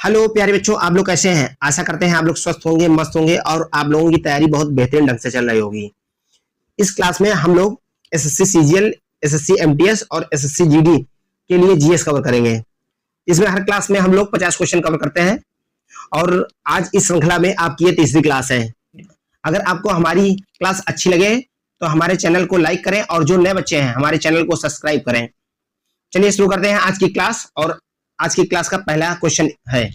Hello प्यारे बच्चों, आप लोग कैसे हैं? आशा करते हैं आप लोग स्वस्थ होंगे, मस्त होंगे और आप लोगों की तैयारी बहुत बेहतरीन ढंग से चल रही होगी। इस क्लास में हम लोग एसएससी सीजीएल, एसएससी एमटीएस और एसएससी जीडी के लिए जीएस कवर करेंगे। इसमें हर क्लास में हम लोग 50 क्वेश्चन कवर करते हैं और आज इस श्रृंखला में आपकी ये तीसरी क्लास है। अगर आपको हमारी क्लास अच्छी लगे तो हमारे चैनल को लाइक करें और जो नए बच्चे हैं हमारे चैनल को सब्सक्राइब करें। चलिए शुरू करते हैं आज की क्लास। और आज की क्लास का पहला क्वेश्चन है,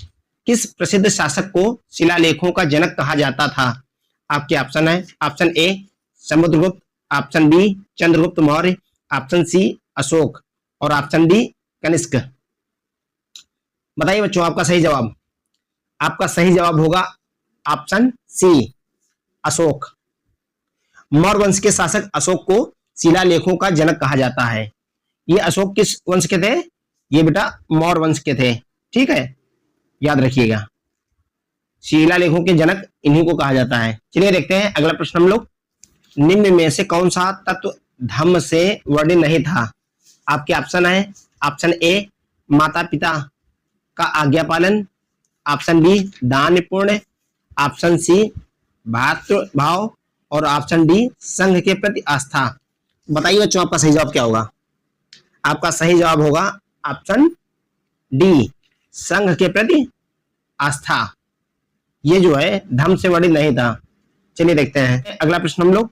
किस प्रसिद्ध शासक को शिलालेखों का जनक कहा जाता था? आपके ऑप्शन है, option A Samudragupta, option B Chandragupta Maurya, option C Ashoka और ऑप्शन डी कनिष्क। बताइए बच्चों आपका सही जवाब। आपका सही जवाब होगा ऑप्शन सी अशोक। मौर्य वंश के शासक अशोक को शिलालेखों का जनक कहा जाता है। ये अशोक किस वंश के थे? ये बेटा मौर्य वंश के थे। ठीक है, याद रखिएगा, शिलालेखों के जनक इन्हीं को कहा जाता है। चलिए देखते हैं अगला प्रश्न हम लोग। निम्न में से कौन सा तत्व धम्म से वर्णित नहीं था? आपके ऑप्शन है, ऑप्शन ए माता पिता का आज्ञा पालन, ऑप्शन बी दान पुण्य, ऑप्शन सी भातृभाव और ऑप्शन डी संघ के प्रति आस्था। बताइए बच्चों आपका सही जवाब क्या होगा? आपका सही जवाब होगा ऑप्शन डी संघ के प्रति आस्था। ये जो है धर्म से वर्णित नहीं था। चलिए देखते हैं अगला प्रश्न हम लोग।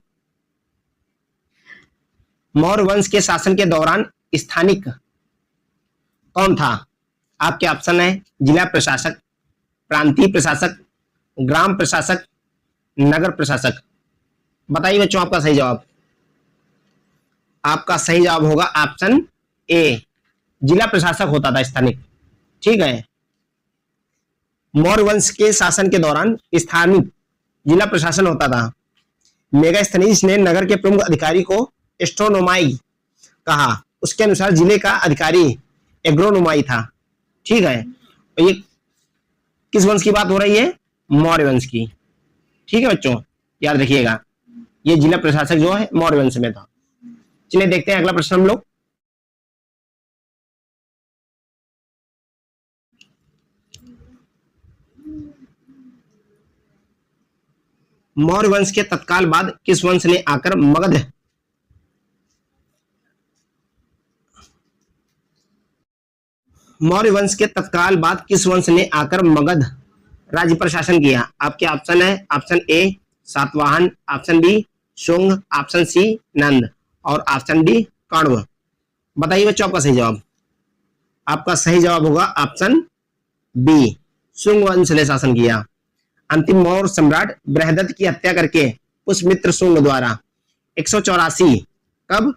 मौर्य वंश के शासन के दौरान स्थानिक कौन था? आपके ऑप्शन है, जिला प्रशासक, प्रांतीय प्रशासक, ग्राम प्रशासक, नगर प्रशासक। बताइए बच्चों आपका सही जवाब। आपका सही जवाब होगा ऑप्शन ए जिला प्रशासक होता था, स्थानिक। ठीक है, मौर्य वंश के शासन के दौरान स्थानिक जिला प्रशासन होता था। मेगास्थनीज ने नगर के प्रमुख अधिकारी को एस्ट्रोनोमाई कहा। उसके अनुसार जिले का अधिकारी एग्रोनोमाई था। ठीक है, तो ये किस वंश की बात हो रही है? मौर्य वंश की। ठीक है बच्चों, याद रखिएगा, ये जिला प्रशासक जो है मौर्य वंश में था। चलिए देखते हैं अगला प्रश्न हम लोग। मौर्य वंश के तत्काल बाद किस वंश ने आकर मगध मौर्य वंश के तत्काल बाद किस वंश ने आकर मगध राज्य प्रशासन किया? आपके ऑप्शन है, option A Satavahana, option B Shunga, option C Nanda और ऑप्शन डी कण्व। बताइए बच्चों आपका सही जवाब। आपका सही जवाब होगा ऑप्शन बी शुंग वंश ने शासन किया। अंतिम मौर्य सम्राट बृहदत्त की हत्या करके पुष्यमित्र शुंग द्वारा 184 कब?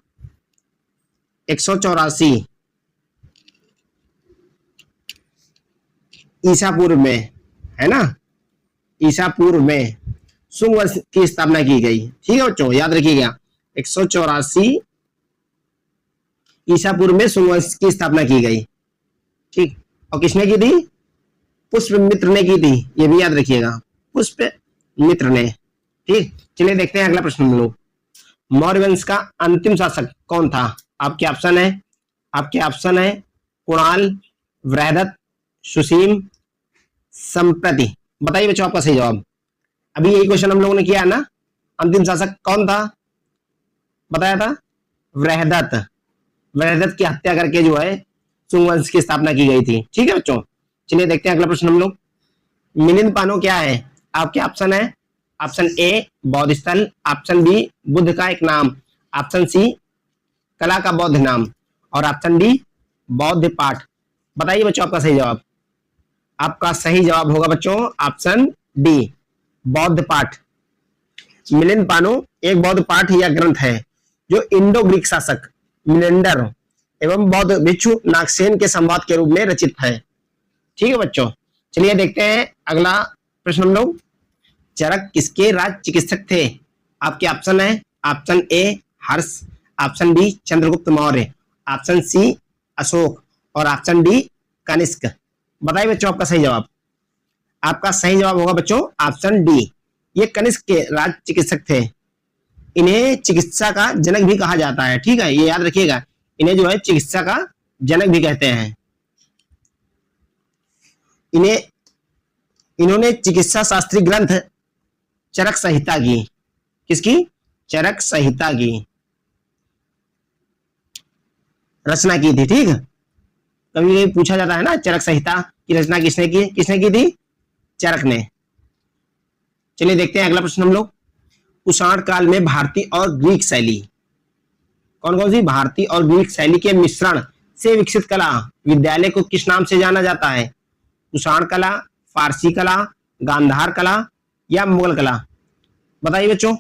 184 ईसा पूर्व में, है ना, ईसा पूर्व में शुंग वंश की स्थापना की गई। ठीक है बच्चों, याद रखिएगा, 184 ईसा पूर्व में शुंग वंश की स्थापना की गई। ठीक, और किसने की थी? पुष्यमित्र ने की थी, ये भी याद रखिएगा, पुष्यमित्र ने। ठीक, चलिए देखते हैं अगला प्रश्न हम लोग। मौर्य वंश का अंतिम शासक कौन था? आपके ऑप्शन है कुणाल, बृहदत्त, सुसीम, संप्रति। बताइए बच्चों आपका सही जवाब। अभी यही क्वेश्चन हम लोगों ने किया है ना। अंतिम शासक कौन था? बताया था बृहदत्त। बृहदत्त की हत्या करके जो है शुंग वंश की स्थापना की गई थी। ठीक है बच्चों, चलिए देखते हैं अगला प्रश्न हम लोग। मिलिंद पानो क्या है? आपके ऑप्शन है, ऑप्शन ए बौद्ध स्थल, ऑप्शन बी बुद्ध का एक नाम, ऑप्शन सी कला का बौद्ध नाम और ऑप्शन डी बौद्ध पाठ। बताइए बच्चों आपका सही जवाब। आपका सही जवाब होगा बच्चों ऑप्शन डी बौद्ध पाठ। मिलिंद पानो एक बौद्ध पाठ या ग्रंथ है जो इंडो ग्रीक शासक मिलिंडर एवं बौद्ध भिक्षु नागसेन के संवाद के रूप में रचित है। ठीक है बच्चों, चलिए देखते हैं अगला प्रश्न हम लोग। चरक किसके राज चिकित्सक थे? आपके ऑप्शन है, option A Harsha, option B Chandragupta Maurya, option C Ashoka और ऑप्शन डी कनिष्क। बताइए बच्चों आपका सही जवाब। आपका सही जवाब होगा बच्चों ऑप्शन डी, ये कनिष्क के राज चिकित्सक थे। इन्हें चिकित्सा का जनक भी कहा जाता है। ठीक है, ये याद रखिएगा, इन्हें जो है चिकित्सा का जनक भी कहते हैं। इन्हें इन्होंने चिकित्सा शास्त्री ग्रंथ चरक संहिता की, किसकी? चरक संहिता की रचना की थी। ठीक, कभी कभी पूछा जाता है ना, चरक संहिता की रचना किसने की? किसने की थी? चरक ने। चलिए देखते हैं अगला प्रश्न हम लोग। कुषाण काल में भारतीय और ग्रीक शैली, कौन कौन सी? भारतीय और ग्रीक शैली के मिश्रण से विकसित कला विद्यालय को किस नाम से जाना जाता है? कुषाण कला, फारसी कला, गांधार कला या मुगल कला? बताइए बच्चों,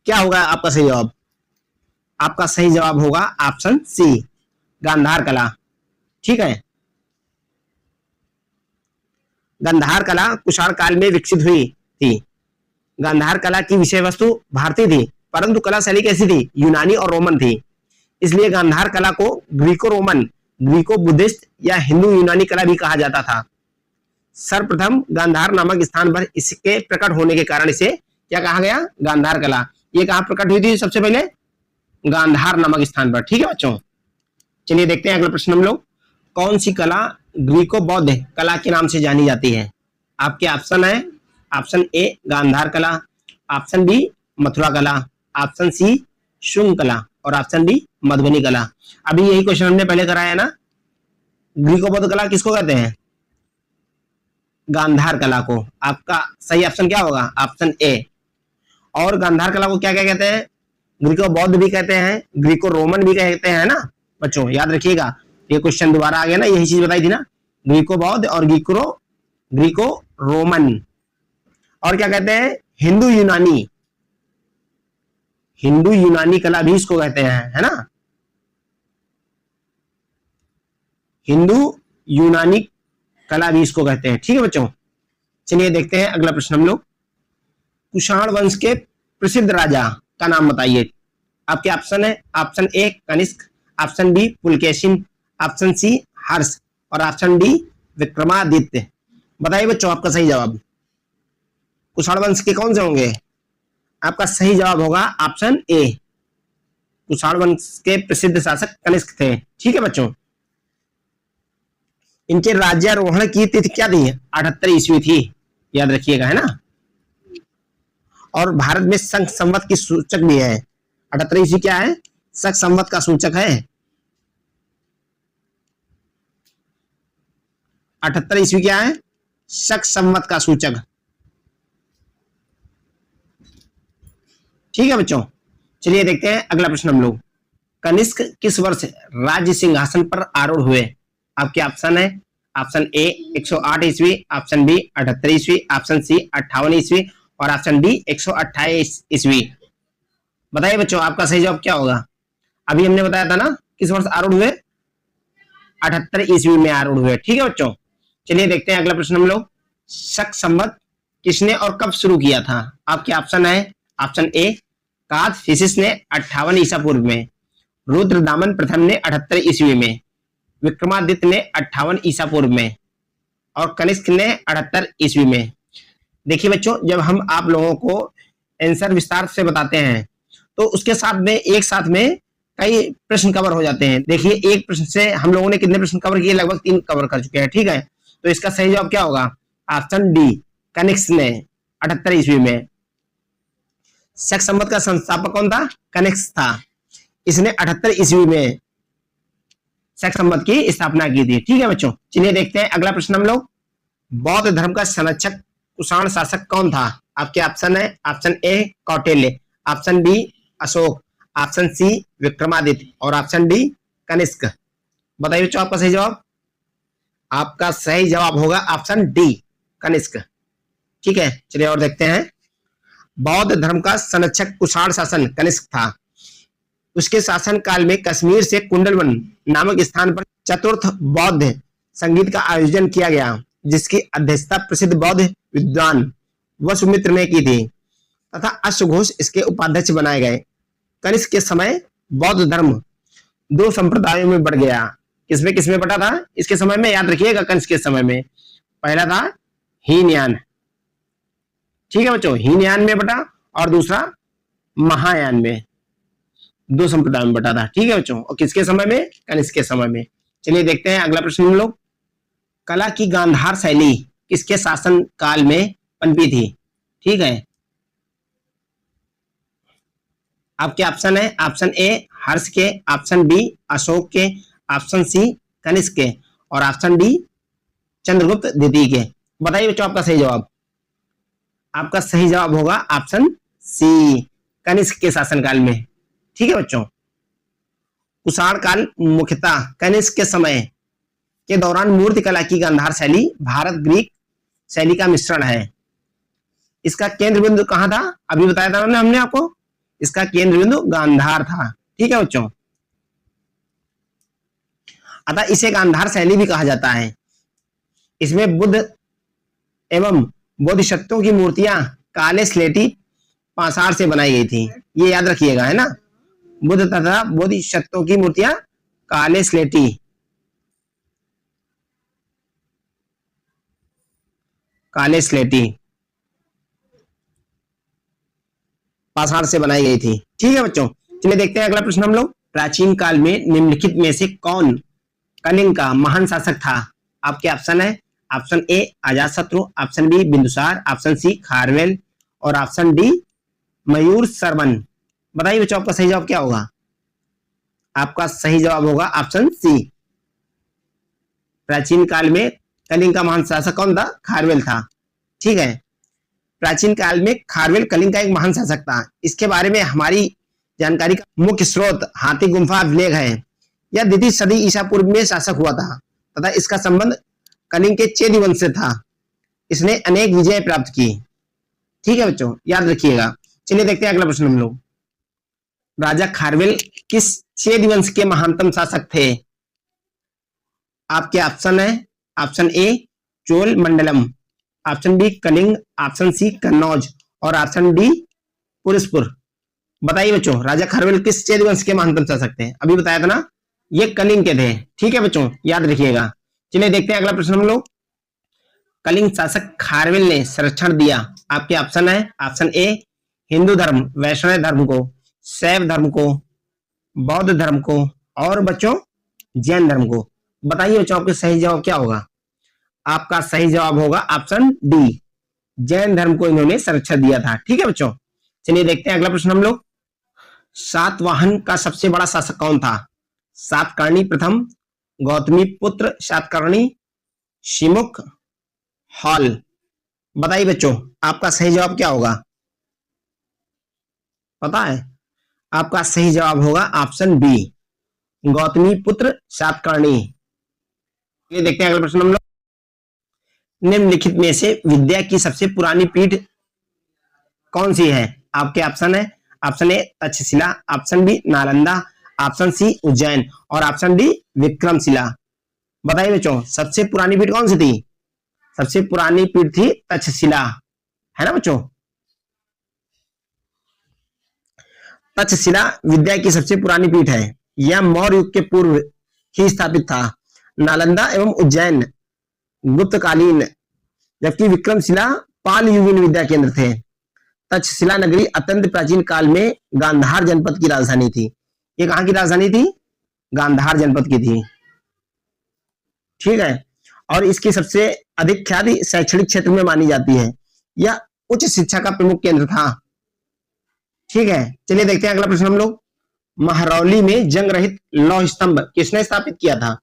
क्या होगा आपका सही जवाब? आपका सही जवाब होगा ऑप्शन सी, गांधार कला। ठीक है, गांधार कला कुषाण काल में विकसित हुई थी। गांधार कला की विषय वस्तु भारतीय थी, परंतु कला शैली कैसी थी? यूनानी और रोमन थी। इसलिए गांधार कला को ग्रीको रोमन, ग्रीको बुद्धिस्ट या हिंदू यूनानी कला भी कहा जाता था। सर्वप्रथम गांधार नामक स्थान पर इसके प्रकट होने के कारण इसे क्या कहा गया? गांधार कला। ये कहां प्रकट हुई थी सबसे पहले? गांधार नामक स्थान पर। ठीक है बच्चों, चलिए देखते हैं अगला प्रश्न हम लोग। कौन सी कला ग्रीको बौद्ध कला के नाम से जानी जाती है? आपके ऑप्शन है, ऑप्शन ए गांधार कला, ऑप्शन बी मथुरा कला, ऑप्शन सी शुंग कला और ऑप्शन डी मधुबनी कला। अभी यही क्वेश्चन हमने पहले कराया ना। ग्रीको बौद्ध कला किसको कहते हैं? गांधार कला को। आपका सही ऑप्शन क्या होगा? Option A. और गांधार कला को क्या क्या कहते हैं? ग्रीको बौद्ध भी कहते हैं, ग्रीको रोमन भी कहते हैं ना बच्चों, याद रखिएगा। ये क्वेश्चन दोबारा आ गया ना, यही चीज बताई थी ना, ग्रीको बौद्ध और ग्रीको रोमन। और क्या कहते हैं? हिंदू यूनानी, हिंदू यूनानी कला भी इसको कहते हैं, है ना, हिंदू यूनानी कला भी इसको कहते हैं। ठीक है बच्चों, चलिए देखते हैं अगला प्रश्न हम लोग। कुषाण वंश के प्रसिद्ध राजा का नाम बताइए। आपके ऑप्शन है, option A Kanishka, option B Pulakeshin, option C Harsha और ऑप्शन डी विक्रमादित्य। बताइए बच्चों आपका सही जवाब। कुषाण वंश के कौन से होंगे? आपका सही जवाब होगा ऑप्शन ए, कुषाण वंश के प्रसिद्ध शासक कनिष्क थे। ठीक है बच्चों, इनके राज्यारोहण की तिथि क्या थी? 78 ईस्वी थी, याद रखिएगा, है ना। और भारत में संघ संवत की सूचक भी है। 78 ईस्वी क्या है? संघ संवत का सूचक है। 78 ईस्वी क्या है? शक संवत का सूचक। ठीक है बच्चों, चलिए देखते हैं अगला प्रश्न हम लोग। कनिष्क किस वर्ष राज्य सिंहासन पर आरूढ़ हुए? आपके ऑप्शन है, ऑप्शन ए 108 ईस्वी, ऑप्शन बी 78 ईस्वी, ऑप्शन सी 58 ईस्वी और ऑप्शन डी 128 ईस्वी। बताइए बच्चों आपका सही जवाब क्या होगा? अभी हमने बताया था ना किस वर्ष आरूढ़ हुए? 78 ईस्वी में आरूढ़ हुए। ठीक है बच्चों, चलिए देखते हैं अगला प्रश्न हम लोग। शक संवत किसने और कब शुरू किया था? आपके ऑप्शन है, ऑप्शन ए कादफिसिस ने 58 ईसा पूर्व में, रुद्रदामन प्रथम ने 78 ईस्वी में, विक्रमादित्य ने 58 ईसा पूर्व में और कनिष्क ने 78 ईस्वी में। देखिए बच्चों, जब हम आप लोगों को आंसर विस्तार से बताते हैं तो उसके साथ में एक साथ में कई प्रश्न कवर हो जाते हैं। देखिए एक प्रश्न से हम लोगों ने कितने प्रश्न कवर किए? लगभग 3 कवर कर चुके हैं। ठीक है, तो इसका सही जवाब क्या होगा? ऑप्शन डी, कनिष्क ने 78 ईस्वी में। शक संवत का संस्थापक कौन था? कनिष्क था। इसने 78 ईस्वी में शक संवत की स्थापना की थी। ठीक है बच्चों, चलिए देखते हैं अगला प्रश्न हम लोग। बौद्ध धर्म का संरक्षक कुषाण शासक कौन था? आपके ऑप्शन है, option A Kautilya, option B Ashoka, option C Vikramaditya और ऑप्शन डी कनिष्क। बताइए बच्चों आपका सही जवाब। आपका सही जवाब होगा ऑप्शन डी, कनिष्क। ठीक है, चलिए और देखते हैं। बौद्ध धर्म का संरक्षक कुषाण शासन कनिष्क था। उसके शासन काल में कश्मीर से कुंडलवन नामक स्थान पर चतुर्थ बौद्ध संगीत का आयोजन किया गया, जिसकी अध्यक्षता प्रसिद्ध बौद्ध विद्वान वसुमित्र ने की थी तथा अश्वघोष इसके उपाध्यक्ष बनाए गए। कनिष्क के समय बौद्ध धर्म 2 संप्रदायों में बढ़ गया। किसमें बटा था इसके समय में? याद रखिएगा, कनिष्क के समय में पहला था हीनयान। ठीक है बच्चों, हीनयान में बटा और दूसरा महायान में, 2 संप्रदाय में बटा था। ठीक है बच्चों, और किसके समय में? कनिष्क के समय में। चलिए देखते हैं अगला प्रश्न हम लोग। कला की गांधार शैली किसके शासन काल में पनपी थी? ठीक है, आपके ऑप्शन है, ऑप्शन ए हर्ष के, ऑप्शन बी अशोक के, ऑप्शन सी कनिष्क के और ऑप्शन डी चंद्रगुप्त द्वितीय के। बताइए बच्चों आपका सही जवाब। आपका सही जवाब होगा ऑप्शन सी, कनिष्क के शासनकाल में। ठीक है बच्चों, कुषाण काल मुख्यतः कनिष्क के समय के दौरान मूर्ति कला की गांधार शैली भारत ग्रीक शैली का मिश्रण है। इसका केंद्र बिंदु कहां था? अभी बताया था ना हमने आपको, इसका केंद्र बिंदु गांधार था। ठीक है बच्चों, अतः इसे गांधार शैली भी कहा जाता है। इसमें बुद्ध एवं बोधिसत्वों की मूर्तियां काले स्लेटी पाषाण से बनाई गई थी। ये याद रखिएगा, है ना, बुद्ध तथा बोधिसत्वों की मूर्तियां काले स्लेटी पाषाण से बनाई गई थी। ठीक है बच्चों, चलिए देखते हैं अगला प्रश्न हम लोग। प्राचीन काल में निम्नलिखित में से कौन कलिंग का महान शासक था? आपके ऑप्शन है, option A Ajatashatru, option B Bindusara, option C Kharavela और ऑप्शन डी मयूर शर्मन। बताइए बच्चों आपका सही जवाब क्या होगा? आपका सही जवाब होगा ऑप्शन सी, प्राचीन काल में कलिंग का महान शासक कौन था? खारवेल था। ठीक है, प्राचीन काल में खारवेल कलिंग का एक महान शासक था। इसके बारे में हमारी जानकारी का मुख्य स्रोत हाथी गुम्फा अभिलेख है। यह द्वितीय सदी ईसा पूर्व में शासक हुआ था तथा इसका संबंध कलिंग के चेदी वंश से था। इसने अनेक विजय प्राप्त की। ठीक है बच्चों, याद रखिएगा। चलिए देखते हैं अगला प्रश्न हम लोग। राजा खारवेल किस चेदी वंश के महानतम शासक थे? आपके ऑप्शन है, option A Chola Mandalam, option B Kalinga, option C Kannauj और ऑप्शन डी पुरस्पुर। बताइए बच्चों राजा खारवेल किस चेदी वंश के महानतम शासक थे? अभी बताया था ना, ये कलिंग के थे। ठीक है बच्चों, याद रखिएगा। चलिए देखते हैं अगला प्रश्न हम लोग। कलिंग शासक खारवेल ने संरक्षण दिया। आपके ऑप्शन है, ऑप्शन ए हिंदू धर्म वैष्णव धर्म को, शैव धर्म को, बौद्ध धर्म को और बच्चों जैन धर्म को। बताइए बच्चों आपका सही जवाब क्या होगा? आपका सही जवाब होगा ऑप्शन डी, जैन धर्म को इन्होंने संरक्षण दिया था। ठीक है बच्चों, चलिए देखते हैं अगला प्रश्न हम लोग। सातवाहन का सबसे बड़ा शासक कौन था? सातकर्णी प्रथम, गौतमी पुत्र सातकर्णी, शिमुख, हॉल। बताइए बच्चों आपका सही जवाब क्या होगा? पता है, आपका सही जवाब होगा ऑप्शन बी, गौतमी पुत्र सातकर्णी। ये देखते हैं अगला प्रश्न हम लोग। निम्नलिखित में से विद्या की सबसे पुरानी पीठ कौन सी है? आपके ऑप्शन है, option A Taxila, option B Nalanda, option C Ujjain और ऑप्शन डी विक्रमशिला। बताइए बच्चों सबसे पुरानी पीठ कौन सी थी? सबसे पुरानी पीठ थी तक्षशिला, है ना बच्चों। तक्षशिला विद्या की सबसे पुरानी पीठ है। यह मौर्य युग के पूर्व ही स्थापित था। नालंदा एवं उज्जैन गुप्तकालीन, जबकि विक्रमशिला पाल युगीन विद्या केंद्र थे। तक्षशिला नगरी अत्यंत प्राचीन काल में गांधार जनपद की राजधानी थी। ये कहां की राजधानी थी? गांधार जनपद की थी। ठीक है, और इसकी सबसे अधिक ख्याति शैक्षणिक क्षेत्र में मानी जाती है। यह उच्च शिक्षा का प्रमुख केंद्र था। ठीक है, चलिए देखते हैं अगला प्रश्न हम लोग। महरौली में जंग रहित लौह स्तंभ किसने स्थापित किया था?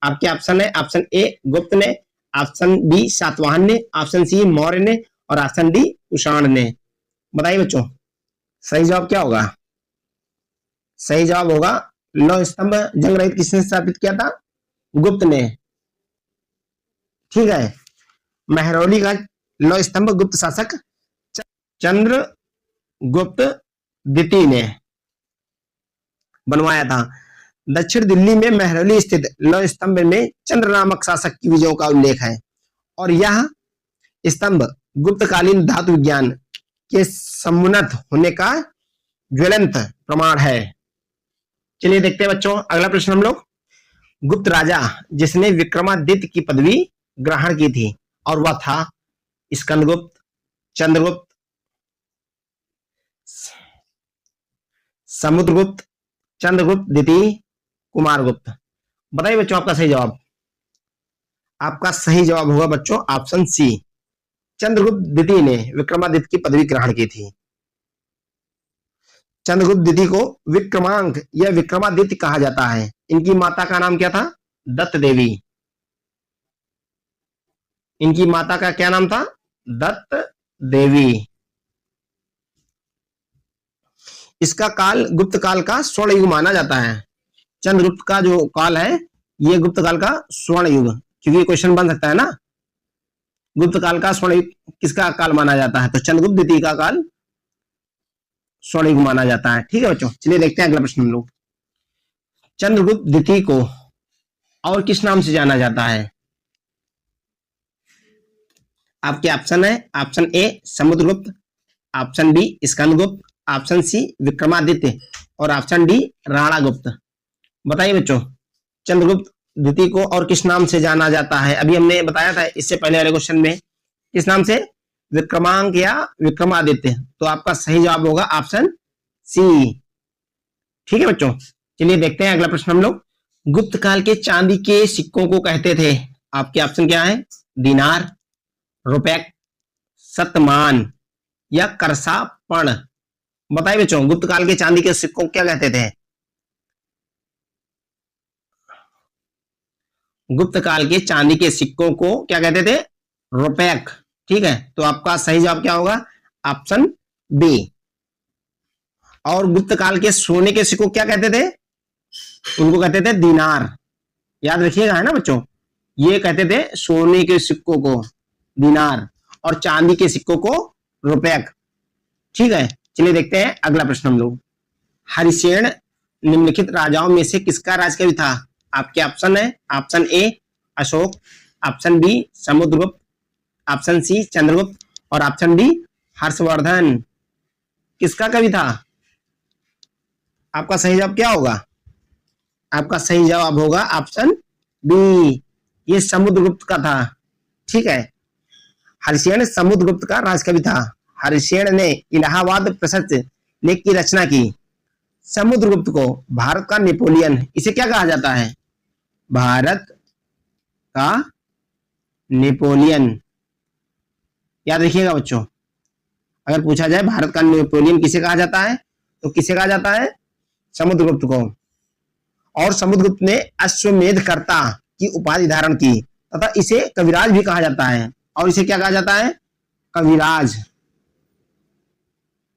आपके ऑप्शन है, ऑप्शन ए गुप्त ने, ऑप्शन बी सातवाहन ने, ऑप्शन सी मौर्य ने और ऑप्शन डी कुषाण ने। बताइए बच्चों सही जवाब क्या होगा? सही जवाब होगा लौह स्तंभ जंग रहित किसने स्थापित किया था? गुप्त ने। ठीक है, महरौली का लौह स्तंभ गुप्त शासक चंद्रगुप्त द्वितीय ने बनवाया था। दक्षिण दिल्ली में महरौली स्थित लौह स्तंभ में चंद्र नामक शासक की विजयों का उल्लेख है और यह स्तंभ गुप्तकालीन धातु विज्ञान के समुन्नत होने का ज्वलंत प्रमाण है। चलिए देखते हैं बच्चों अगला प्रश्न हम लोग। गुप्त राजा जिसने विक्रमादित्य की पदवी ग्रहण की थी और वह था स्कंदगुप्त, चंद्रगुप्त, समुद्रगुप्त, चंद्रगुप्त द्वितीय, कुमारगुप्त। बताइए बच्चों आपका सही जवाब। आपका सही जवाब होगा बच्चों ऑप्शन सी, चंद्रगुप्त द्वितीय ने विक्रमादित्य की पदवी ग्रहण की थी। चंद्रगुप्त द्वितीय को विक्रमांक या विक्रमादित्य कहा जाता है। इनकी माता का नाम क्या था? दत्त देवी। इनकी माता का क्या नाम था? दत्त देवी। इसका काल गुप्त काल का स्वर्ण युग माना जाता है। चंद्रगुप्त का जो काल है ये गुप्त काल का स्वर्ण युग, क्योंकि क्वेश्चन बन सकता है ना, गुप्त काल का स्वर्ण युग किसका काल माना जाता है? तो चंद्रगुप्त द्वितीय का काल स्वर्ण युग माना जाता है। ठीक है बच्चों, चलिए देखते हैं अगला प्रश्न हम लोग। चंद्रगुप्त द्वितीय को और किस नाम से जाना जाता है? आपके ऑप्शन है, option A Samudragupta, option B Skandagupta, option C Vikramaditya और ऑप्शन डी राणागुप्त। बताइए बच्चों, चंद्रगुप्त द्वितीय को और किस नाम से जाना जाता है? अभी हमने बताया था इससे पहले वाले क्वेश्चन में, किस नाम से? विक्रमांक या विक्रमादित्य। तो आपका सही जवाब होगा ऑप्शन सी। ठीक है बच्चों, चलिए देखते हैं अगला प्रश्न हम लोग। गुप्त काल के चांदी के सिक्कों को कहते थे, आपके ऑप्शन क्या है? दिनार, रुपैक, शतमान या करसापण। बताइए बच्चों, गुप्त काल के चांदी के सिक्कों को क्या कहते थे? गुप्त काल के चांदी के सिक्कों को क्या कहते थे? रुपैक। ठीक है, तो आपका सही जवाब क्या होगा? Option B. और गुप्त काल के सोने के सिक्कों क्या कहते थे? उनको कहते थे दिनार। याद रखिएगा, है ना बच्चों, ये कहते थे सोने के सिक्कों को दिनार और चांदी के सिक्कों को रुपैक। ठीक है, चलिए देखते हैं अगला प्रश्न हम लोग। हरिसेन निम्नलिखित राजाओं में से किसका राजकवि था? आपके ऑप्शन है, option A Ashoka, option B Samudragupta, option C Chandragupta और ऑप्शन डी हर्षवर्धन। किसका कवि था? आपका सही जवाब क्या होगा? आपका सही जवाब होगा ऑप्शन बी, ये समुद्रगुप्त का था। ठीक है, हरिसेन समुद्रगुप्त का राजकवि था। हरिसेन ने इलाहाबाद प्रशस्त लेख की रचना की। समुद्रगुप्त को भारत का नेपोलियन, इसे क्या कहा जाता है? भारत का नेपोलियन। याद रखिएगा बच्चों, अगर पूछा जाए भारत का नेपोलियन किसे कहा जाता है, तो किसे कहा जाता है? समुद्रगुप्त को। और समुद्रगुप्त ने अश्वमेधकर्ता की उपाधि धारण की तथा इसे कविराज भी कहा जाता है। और इसे क्या कहा जाता है? कविराज।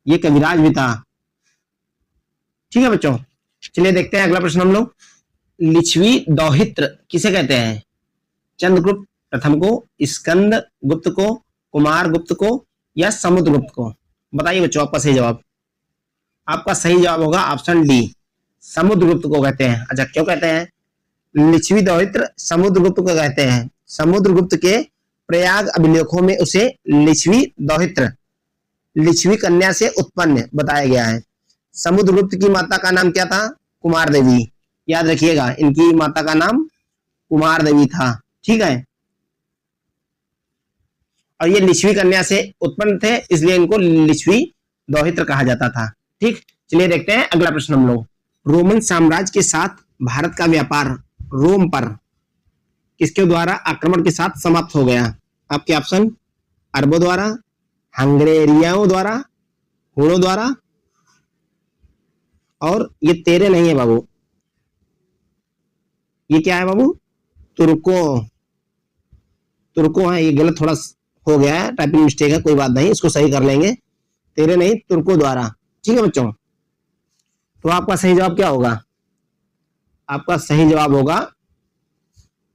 ये कविराज भी था। ठीक है बच्चों, चलिए देखते हैं अगला प्रश्न हम लोग। लिच्छवी दौहित्र किसे कहते हैं? चंद्रगुप्त प्रथम को, स्कंद गुप्त को, कुमार गुप्त को या समुद्रगुप्त को? बताइए बच्चों आपका सही जवाब। आपका सही जवाब होगा ऑप्शन डी, समुद्रगुप्त को कहते हैं। अच्छा, क्यों कहते हैं? लिच्छवी दौहित्र समुद्रगुप्त को कहते हैं। समुद्रगुप्त के प्रयाग अभिलेखों में उसे लिच्छवी दौहित्र, लिच्छवी कन्या से उत्पन्न बताया गया है। समुद्रगुप्त की माता का नाम क्या था? कुमार देवी। याद रखिएगा, इनकी माता का नाम कुमार देवी था। ठीक है, और ये लिच्छवी कन्या से उत्पन्न थे, इसलिए इनको लिच्छवी दौहित्र कहा जाता था। ठीक, चलिए देखते हैं अगला प्रश्न हम लोग। रोमन साम्राज्य के साथ भारत का व्यापार रोम पर किसके द्वारा आक्रमण के साथ समाप्त हो गया? आपके ऑप्शन, अरबों द्वारा, हंगेरियों द्वारा, हुनों द्वारा और ये तेरे नहीं है बाबू, ये क्या है बाबू? तुर्कों। तुर्कों है, ये गलत थोड़ा हो गया है, टाइपिंग मिस्टेक है, कोई बात नहीं, इसको सही कर लेंगे। तेरे नहीं, तुर्कों द्वारा। ठीक है बच्चों, तो आपका सही जवाब क्या होगा? आपका सही जवाब होगा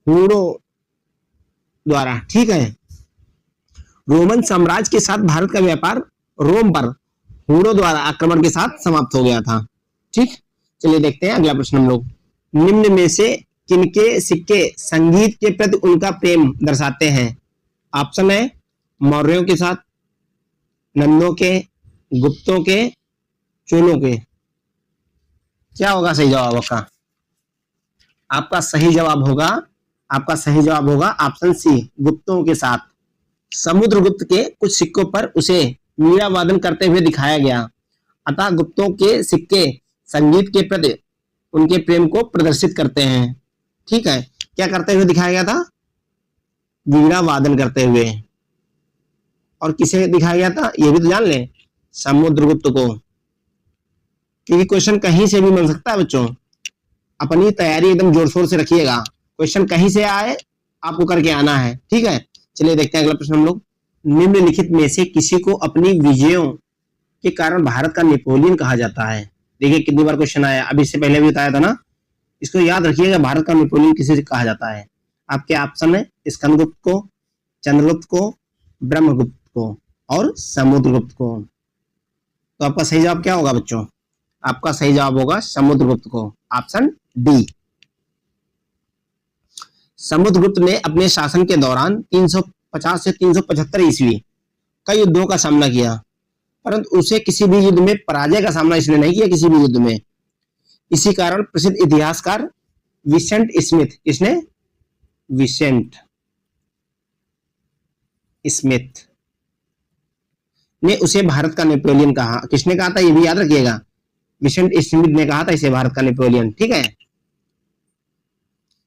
हुनों द्वारा। ठीक है, रोमन साम्राज्य के साथ भारत का व्यापार रोम पर हुनों द्वारा आक्रमण के साथ समाप्त हो गया था। ठीक, चलिए देखते हैं अगला प्रश्न हम लोग। निम्न में से किनके सिक्के संगीत के प्रति उनका प्रेम दर्शाते हैं? ऑप्शन है, मौर्यों के साथ, नंदों के, गुप्तों के, चोलों के। क्या होगा सही जवाब आपका? आपका सही जवाब होगा, आपका सही जवाब होगा ऑप्शन सी, गुप्तों के साथ। समुद्रगुप्त के कुछ सिक्कों पर उसे वीणा वादन करते हुए दिखाया गया, अतः गुप्तों के सिक्के संगीत के प्रति उनके प्रेम को प्रदर्शित करते हैं। ठीक है, क्या करते हुए दिखाया गया था? वीणा वादन करते हुए। और किसे दिखाया गया था ये भी तो जान ले, समुद्रगुप्त को। क्योंकि क्वेश्चन कहीं से भी बन सकता है बच्चों, अपनी तैयारी एकदम जोर शोर से रखिएगा। क्वेश्चन कहीं से आए आपको करके आना है, ठीक है। चलिए देखते हैं अगला प्रश्न हम लोग। निम्नलिखित में से किसी को अपनी विजयों के कारण भारत का नेपोलियन कहा जाता है। देखिए कितनी बार क्वेश्चन आया, अभी इससे पहले भी बताया था ना। इसको याद रखिएगा, भारत का नेपोलियन किसे कहा जाता है। आपके ऑप्शन है स्कंदगुप्त को, चंद्रगुप्त को, ब्रह्मगुप्त को और समुद्रगुप्त को। तो आपका सही जवाब क्या होगा बच्चों? आपका सही जवाब होगा समुद्रगुप्त को, ऑप्शन डी। समुद्रगुप्त ने अपने शासन के दौरान 350 से 375 ईस्वी कई युद्धों का सामना किया, परंतु उसे किसी भी युद्ध में पराजय का सामना इसने नहीं किया, किसी भी युद्ध में। इसी कारण प्रसिद्ध इतिहासकार विसेंट स्मिथ, इसने विसेंट स्मिथ ने उसे भारत का नेपोलियन कहा। किसने कहा था ये भी याद रखिएगा, विसेंट स्मिथ ने कहा था इसे भारत का नेपोलियन, ठीक है।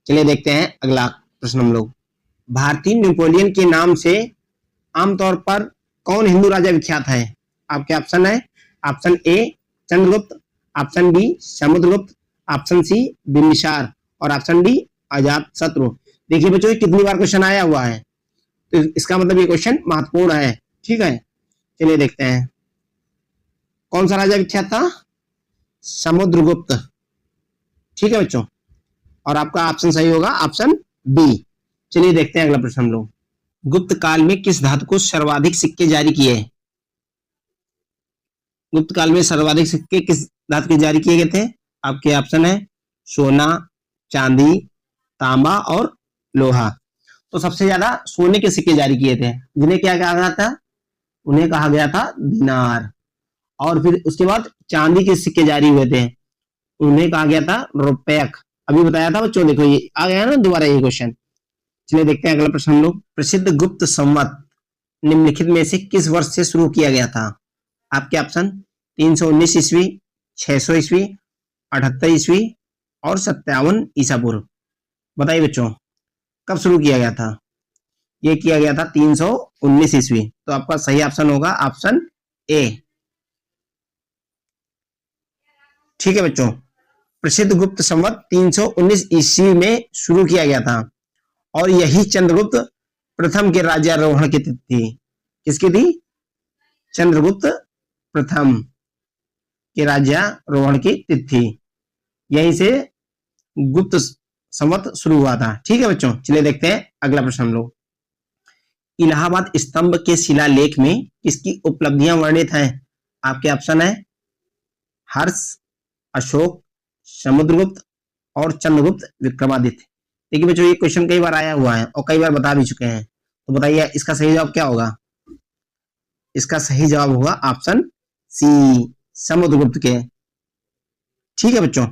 चलिए देखते हैं अगला प्रश्न हम लोग। भारतीय नेपोलियन के नाम से आमतौर पर कौन हिंदू राजा विख्यात है? आपके ऑप्शन है, option A Chandragupta, option B Samudragupta, option C Bimbisara और ऑप्शन डी अजातशत्रु। देखिए बच्चों कितनी बार क्वेश्चन आया हुआ है, तो इसका मतलब ये क्वेश्चन महत्वपूर्ण है, ठीक है। चलिए देखते हैं कौन सा राजा विख्यात था, समुद्रगुप्त, ठीक है बच्चों। और आपका ऑप्शन सही होगा ऑप्शन बी। चलिए देखते हैं अगला प्रश्न हम लोग। गुप्त काल में किस धातु को सर्वाधिक सिक्के जारी किए? गुप्त काल में सर्वाधिक सिक्के किस धातु के जारी किए गए थे? आपके ऑप्शन है सोना, चांदी, तांबा और लोहा। तो सबसे ज्यादा सोने के सिक्के जारी किए थे, जिन्हें क्या कहा गया था? उन्हें कहा गया था दिनार। और फिर उसके बाद चांदी के सिक्के जारी हुए थे, उन्हें कहा गया था रुपयक। अभी बताया था बच्चों, देखो ये आ गया ना दोबारा ये क्वेश्चन। चलिए देखते हैं अगला प्रश्न हम लोग। प्रसिद्ध गुप्त संवत निम्नलिखित में से किस वर्ष से शुरू किया गया था? आपके ऑप्शन 319 ईस्वी, 600 ईस्वी, 78 ईस्वी और 57 ईसा पूर्व। बताइए बच्चों कब शुरू किया गया था? ये किया गया था 319 ईस्वी। तो आपका सही ऑप्शन होगा ऑप्शन ए, ठीक है बच्चों। प्रसिद्ध गुप्त संवत 319 ईस्वी में शुरू किया गया था और यही चंद्रगुप्त प्रथम के राज्यारोहण की तिथि थी। किसकी थी? चंद्रगुप्त प्रथम के राज्यारोहण की तिथि। यहीं से गुप्त संवत शुरू हुआ था, ठीक है बच्चों। चलिए देखते हैं अगला प्रश्न हम लोग। इलाहाबाद स्तंभ के शिलालेख में किसकी उपलब्धियां वर्णित हैं? आपके ऑप्शन है हर्ष, अशोक, समुद्रगुप्त और चंद्रगुप्त विक्रमादित्य। देखिए बच्चों ये क्वेश्चन कई बार आया हुआ है और कई बार बता भी चुके हैं, तो बताइए इसका सही जवाब क्या होगा? इसका सही जवाब होगा ऑप्शन सी, समुद्रगुप्त के, ठीक है बच्चों।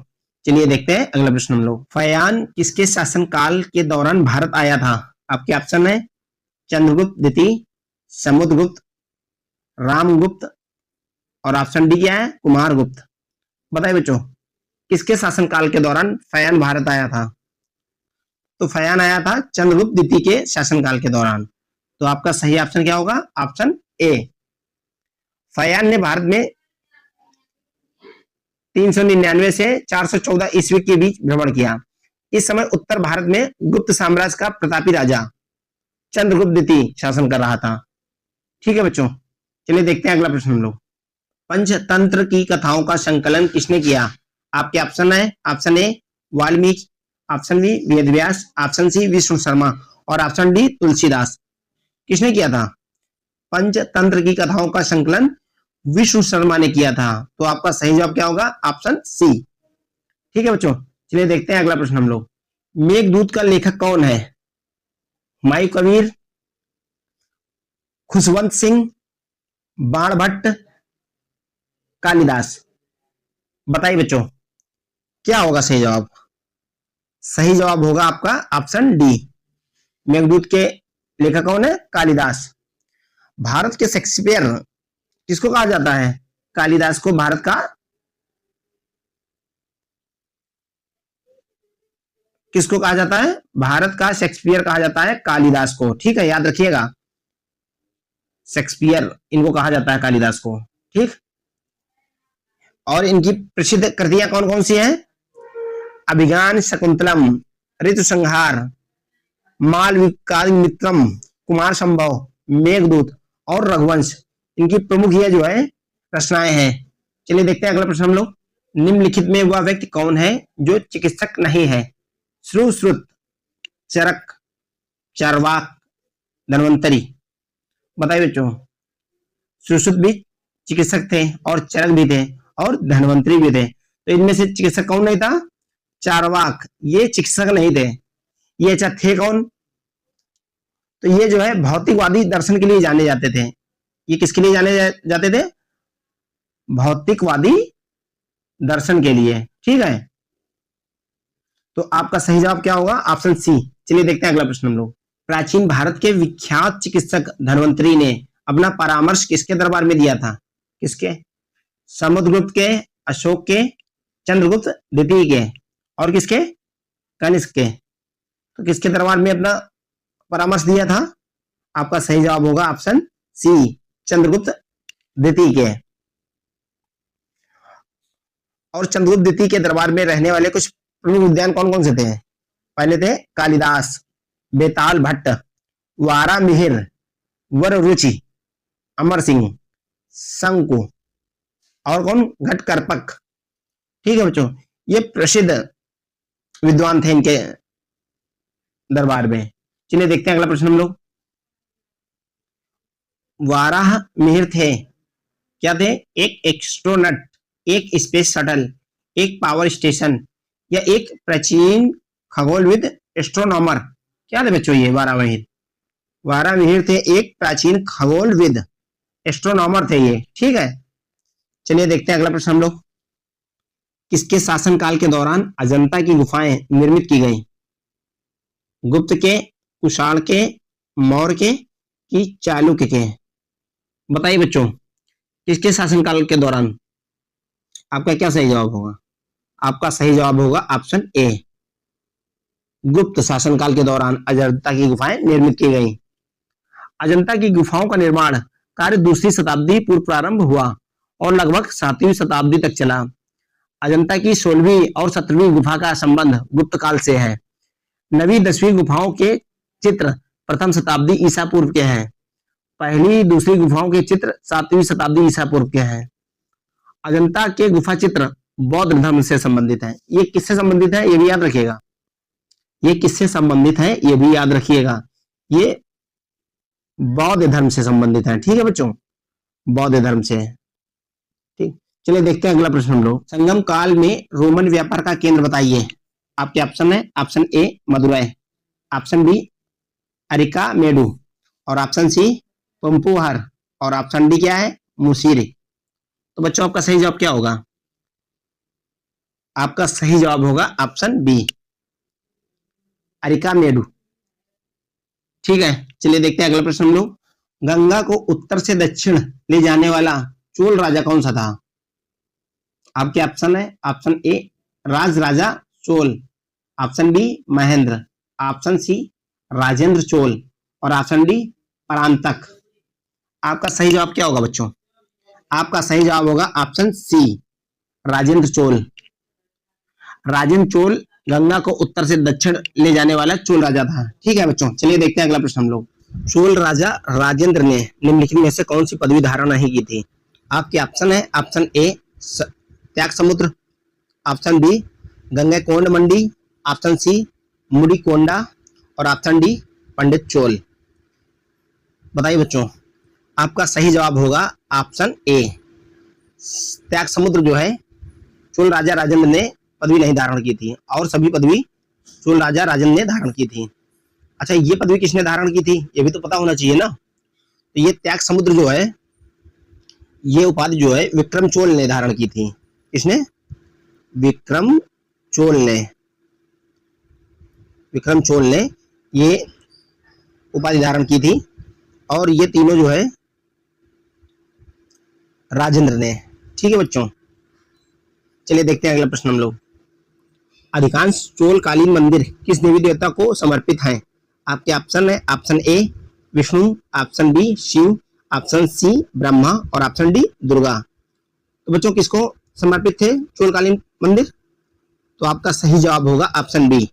चलिए देखते हैं अगला प्रश्न हम लोग। फयान किसके शासनकाल के दौरान भारत आया था? आपके ऑप्शन है चंद्रगुप्त द्वितीय, समुद्रगुप्त, रामगुप्त और ऑप्शन डी क्या है? कुमारगुप्त। बताइए बच्चों किसके शासनकाल के दौरान फयान भारत आया था? तो फयान आया था चंद्रगुप्त द्वितीय के शासनकाल के दौरान। तो आपका सही ऑप्शन क्या होगा? Option A. फयान ने भारत में 399 से 414 ईस्वी के बीच भ्रमण किया। इस समय उत्तर भारत में गुप्त साम्राज्य का प्रतापी राजा चंद्रगुप्त द्वितीय शासन कर रहा था, ठीक है बच्चों। चलिए देखते हैं अगला प्रश्न हम लोग। पंचतंत्र की कथाओं का संकलन किसने किया? आपके ऑप्शन है option A Valmiki, option B Vedavyasa, option C Vishnu Sharma और ऑप्शन डी तुलसीदास। किसने किया था? पंचतंत्र की कथाओं का संकलन विष्णु शर्मा ने किया था। तो आपका सही जवाब क्या होगा? ऑप्शन सी, ठीक है बच्चों। चलिए देखते हैं अगला प्रश्न हम लोग। मेघदूत का लेखक कौन है? हुमायूं कबीर, खुशवंत सिंह, बाणभट्ट, कालिदास। बताइए बच्चों क्या होगा सही जवाब? सही जवाब होगा आपका ऑप्शन डी, मेघदूत के लेखक कौन है? कालिदास। भारत के शेक्सपियर किसको कहा जाता है? कालिदास को भारत का किसको कहा जाता है? भारत का शेक्सपियर कहा जाता है कालिदास को। ठीक है, याद रखिएगा, शेक्सपियर इनको कहा जाता है, कालिदास को। ठीक, और इनकी प्रसिद्ध कृतियां कौन कौन सी हैं? अभिज्ञान शकुंतलम, ऋतु संहार, मालविकाग्निमित्रम, कुमार संभव, मेघदूत और रघुवंश, इनकी प्रमुख ये जो है रचनाएं हैं। चलिए देखते हैं अगला प्रश्न हम लोग। निम्नलिखित में वह व्यक्ति कौन है जो चिकित्सक नहीं है? सुश्रुत, चरक, चार्वाक, धन्वंतरी। बताइए बच्चों, सुश्रुत भी चिकित्सक थे और चरक भी थे और धन्वंतरी भी थे, तो इनमें से चिकित्सक कौन नहीं था? चार्वाक, ये चिकित्सक नहीं थे। ये अच्छा थे कौन? तो ये जो है भौतिकवादी दर्शन के लिए जाने जाते थे। ये किसके लिए जाने जाते थे? भौतिकवादी दर्शन के लिए। ठीक है, तो आपका सही जवाब क्या होगा? Option C. चलिए देखते हैं अगला प्रश्न हम लोग। प्राचीन भारत के विख्यात चिकित्सक धन्वंतरी ने अपना परामर्श किसके दरबार में दिया था? किसके? समुद्रगुप्त के, अशोक के, चंद्रगुप्त द्वितीय के और किसके? कनिष्क के। तो किसके दरबार में अपना परामर्श दिया था? आपका सही जवाब होगा ऑप्शन सी, चंद्रगुप्त द्वितीय के। और चंद्रगुप्त द्वितीय के दरबार में रहने वाले कुछ प्रमुख उद्यान कौन कौन से थे? पहले थे कालिदास, बेताल भट्ट, वारा मिहिर, वररुचि, अमर सिंह, शंकु और कौन? घटकरपक। ठीक है बच्चों, ये प्रसिद्ध विद्वान थे इनके दरबार में। चलिए देखते हैं अगला प्रश्न हम लोग। वाराह मिहिर थे, क्या थे? एक एस्ट्रोनट, एक स्पेस शटल, एक पावर स्टेशन या एक प्राचीन खगोलविद एस्ट्रोनॉमर। क्या थे बच्चों ये वाराह मिहिर? वाराह मिहिर थे एक प्राचीन खगोलविद, एस्ट्रोनॉमर थे ये। ठीक है, चलिए देखते हैं अगला प्रश्न हम लोग। किसके शासनकाल के दौरान अजंता की गुफाएं निर्मित की गई? गुप्त के, कुषाण के, मौर्य के कि चालुक्य के? बताइए बच्चों, किसके शासनकाल के दौरान? आपका क्या सही जवाब होगा? आपका सही जवाब होगा ऑप्शन ए, गुप्त शासनकाल के दौरान अजंता की गुफाएं निर्मित की गई। अजंता की गुफाओं का निर्माण कार्य दूसरी शताब्दी पूर्व प्रारंभ हुआ और लगभग 7वीं शताब्दी तक चला। अजंता की 16वीं और 17वीं गुफा का संबंध गुप्त काल से है। 9वीं 10वीं गुफाओं के चित्र प्रथम शताब्दी ईसा पूर्व के हैं। पहली दूसरी गुफाओं के चित्र 7वीं शताब्दी ईसा पूर्व के हैं। अजंता के गुफा चित्र बौद्ध धर्म से संबंधित है। ये किससे संबंधित है? ये भी याद रखिएगा। ये किससे संबंधित है? ये भी याद रखिएगा। ये बौद्ध धर्म से संबंधित है। ठीक है बच्चों, बौद्ध धर्म से। ठीक, चलिए देखते हैं अगला प्रश्न हम लोग। संगम काल में रोमन व्यापार का केंद्र बताइए। आपके ऑप्शन है, option A Madurai, option B Arikamedu और ऑप्शन सी पंपुहर और ऑप्शन डी क्या है? मुसीरी। तो बच्चों आपका सही जवाब क्या होगा? आपका सही जवाब होगा ऑप्शन बी, अरिका मेडू। ठीक है, चलिए देखते हैं अगला प्रश्न हम लोग। गंगा को उत्तर से दक्षिण ले जाने वाला चोल राजा कौन सा था? आपके ऑप्शन है, option A Raja Raja Chola, option B Mahendra, option C Rajendra Chola और ऑप्शन डी परांतक। आपका सही जवाब क्या होगा बच्चों? आपका सही जवाब होगा ऑप्शन सी, राजेंद्र चोल। राजेंद्र चोल गंगा को उत्तर से दक्षिण ले जाने वाला चोल राजा था। ठीक है बच्चों, चलिए देखते हैं अगला प्रश्न हम लोग। चोल राजा राजेंद्र ने निम्नलिखित में से कौन सी पदवी धारण नहीं की थी? आपके ऑप्शन है, ऑप्शन ए त्याग समुद्र, ऑप्शन बी गंगा कोंड मंडी, ऑप्शन सी मुड़ी कोंडा और ऑप्शन डी पंडित चोल। बताइए बच्चों, आपका सही जवाब होगा ऑप्शन ए, त्याग समुद्र जो है चोल राजा राजेंद्र ने पदवी नहीं धारण की थी और सभी पदवी चोल राजा राजेंद्र ने धारण की थी। अच्छा, ये पदवी किसने धारण की थी? ये भी तो पता होना चाहिए ना। तो ये त्याग समुद्र जो है, ये उपाधि जो है विक्रम चोल ने धारण की थी। किसने? विक्रम चोल ने। विक्रम चोल ने ये उपाधि धारण की थी और ये तीनों जो है राजेंद्र ने। ठीक है बच्चों, चलिए देखते हैं अगला प्रश्न हम लोग। अधिकांश चोलकालीन मंदिर किस देवी देवता को समर्पित हैं? आपके ऑप्शन है, option A Vishnu, option B Shiva, option C Brahma और ऑप्शन डी दुर्गा। तो बच्चों किसको समर्पित थे चोलकालीन मंदिर? तो आपका सही जवाब होगा ऑप्शन बी,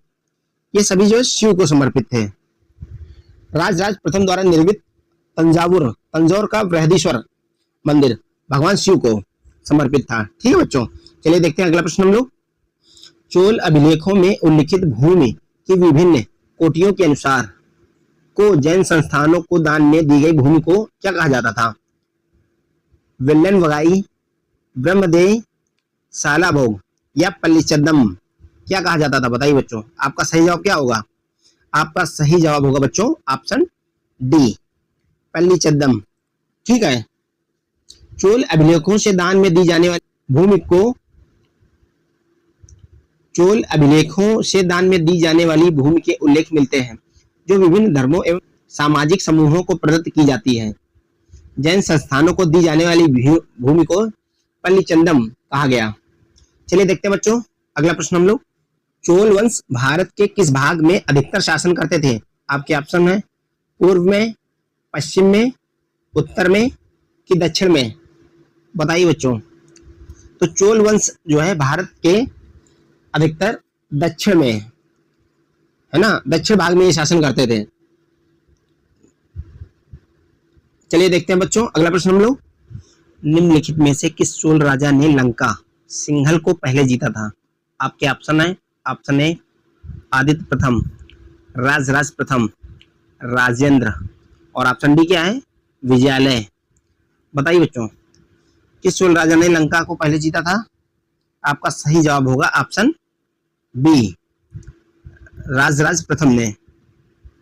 ये सभी जो है शिव को समर्पित थे। राजराज प्रथम द्वारा निर्मित तंजौर का बृहदीश्वर मंदिर भगवान शिव को समर्पित था। ठीक है बच्चों, चलिए देखते हैं अगला प्रश्न हम लोग। चोल अभिलेखों में उल्लिखित भूमि की विभिन्न कोटियों के अनुसार को जैन संस्थानों को दान में दी गई भूमि को क्या कहा जाता था? विल्लन वगाई, ब्रह्मदेव, सालाभोग या पल्लीचद्दम, क्या कहा जाता था? बताइए बच्चों, आपका सही जवाब क्या होगा? आपका सही जवाब होगा बच्चों ऑप्शन डी, पल्लीचद्दम। ठीक है, चोल अभिलेखों से दान में दी जाने वाली भूमि को चोल अभिलेखों से दान में दी जाने वाली भूमि के उल्लेख मिलते हैं जो विभिन्न धर्मों एवं सामाजिक समूहों को प्रदत्त की जाती है। जैन संस्थानों को दी जाने वाली भूमि को पल्लीचद्दम कहा गया। चलिए देखते हैं बच्चों अगला प्रश्न हम लोग। चोल वंश भारत के किस भाग में अधिकतर शासन करते थे? आपके ऑप्शन है पूर्व में, पश्चिम में, उत्तर में कि दक्षिण में? बताइए बच्चों। तो चोल वंश जो है भारत के अधिकतर दक्षिण में, है ना, दक्षिण भाग में ये शासन करते थे। चलिए देखते हैं बच्चों अगला प्रश्न हम लोग। निम्नलिखित में से किस चोल राजा ने लंका सिंघल को पहले जीता था? आपके ऑप्शन है, ऑप्शन ए आदित्य प्रथम, राजराज प्रथम, राजेंद्र और ऑप्शन डी क्या है? विजयालय। बताइए बच्चों किस चोल राजा ने लंका को पहले जीता था? आपका सही जवाब होगा ऑप्शन बी, राजराज प्रथम ने।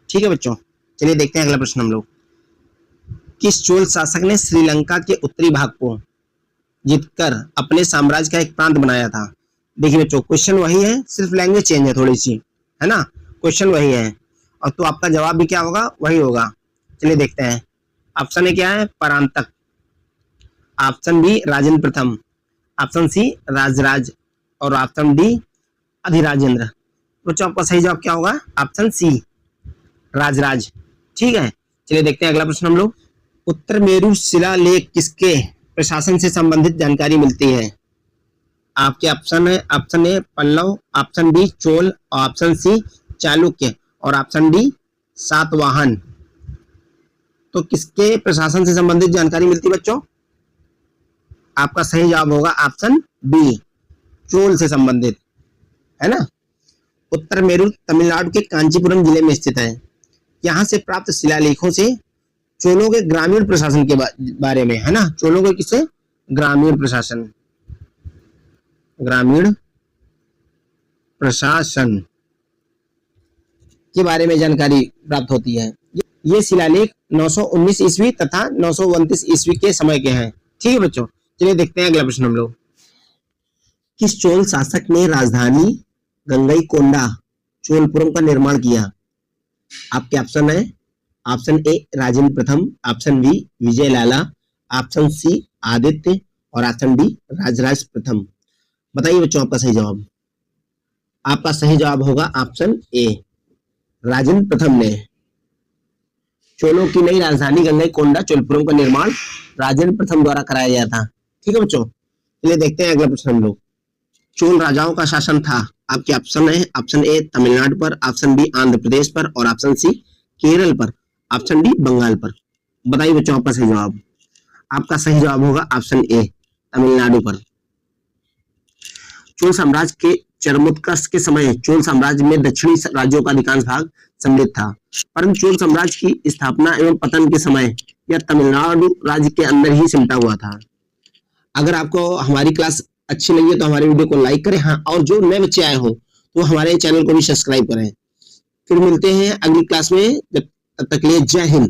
ठीक है बच्चों, चलिए देखते हैं अगला प्रश्न हम लोग। किस चोल शासक ने श्रीलंका के उत्तरी भाग को जीतकर अपने साम्राज्य का एक प्रांत बनाया था? देखिए बच्चों क्वेश्चन वही है, सिर्फ लैंग्वेज चेंज है थोड़ी सी, है ना, क्वेश्चन वही है और तो आपका जवाब भी क्या होगा? वही होगा। चलिए देखते हैं। ऑप्शन ए क्या है? परांतक, ऑप्शन बी राजेंद्र प्रथम, ऑप्शन सी राजराज और ऑप्शन डी अधिराजेंद्र। बच्चों आपका सही जवाब क्या होगा? Option C Rajaraja. ठीक है, चलिए देखते हैं अगला प्रश्न हम लोग। उत्तर मेरु शिलालेख किसके प्रशासन से संबंधित जानकारी मिलती है? आपके ऑप्शन है, option A Pallava, option B Chola, option C Chalukya और ऑप्शन डी सातवाहन। तो किसके प्रशासन से संबंधित जानकारी मिलती बच्चों? आपका सही जवाब होगा ऑप्शन बी, चोल से संबंधित, है ना। उत्तर मेरु तमिलनाडु के कांचीपुरम जिले में स्थित है। यहाँ से प्राप्त शिलालेखों से चोलों के ग्रामीण प्रशासन के बारे में, है ना, चोलों के किससे? ग्रामीण प्रशासन, ग्रामीण प्रशासन के बारे में जानकारी प्राप्त होती है। ये शिलालेख 919 ईस्वी तथा 929 ईस्वी के समय के हैं। ठीक है बच्चों, चलिए देखते हैं अगला प्रश्न हम लोग। किस चोल शासक ने राजधानी गंगईकोंडा चोलपुरम का निर्माण किया? आपके ऑप्शन है, ऑप्शन ए राजेंद्र प्रथम, ऑप्शन बी विजय लाला, ऑप्शन सी आदित्य और ऑप्शन डी राजराज प्रथम। बताइए बच्चों आपका सही जवाब। आपका सही जवाब होगा ऑप्शन ए, राजेंद्र प्रथम ने। चोलों की नई राजधानी गंगईकोंडा चोलपुरम का निर्माण राजेंद्र प्रथम द्वारा कराया गया था। ठीक है बच्चों, चलिए देखते हैं अगला प्रश्न हम लोग। चोल राजाओं का शासन था। आपके ऑप्शन है, ऑप्शन ए तमिलनाडु पर, ऑप्शन बी आंध्र प्रदेश पर और ऑप्शन सी केरल पर, ऑप्शन डी बंगाल पर। बताइए बच्चों आपका सही जवाब। आपका सही जवाब होगा ऑप्शन ए, तमिलनाडु पर। चोल साम्राज्य के चरमोत्कर्ष के समय चोल साम्राज्य में दक्षिणी राज्यों का अधिकांश भाग सम्मिलित था, परंतु चोल साम्राज्य की स्थापना एवं पतन के समय यह तमिलनाडु राज्य के अंदर ही सिमटा हुआ था। अगर आपको हमारी क्लास अच्छी लगी है तो हमारे वीडियो को लाइक करें, हाँ, और जो नए बच्चे आए हो तो हमारे चैनल को भी सब्सक्राइब करें। फिर मिलते हैं अगली क्लास में, जब तक के लिए जय हिंद।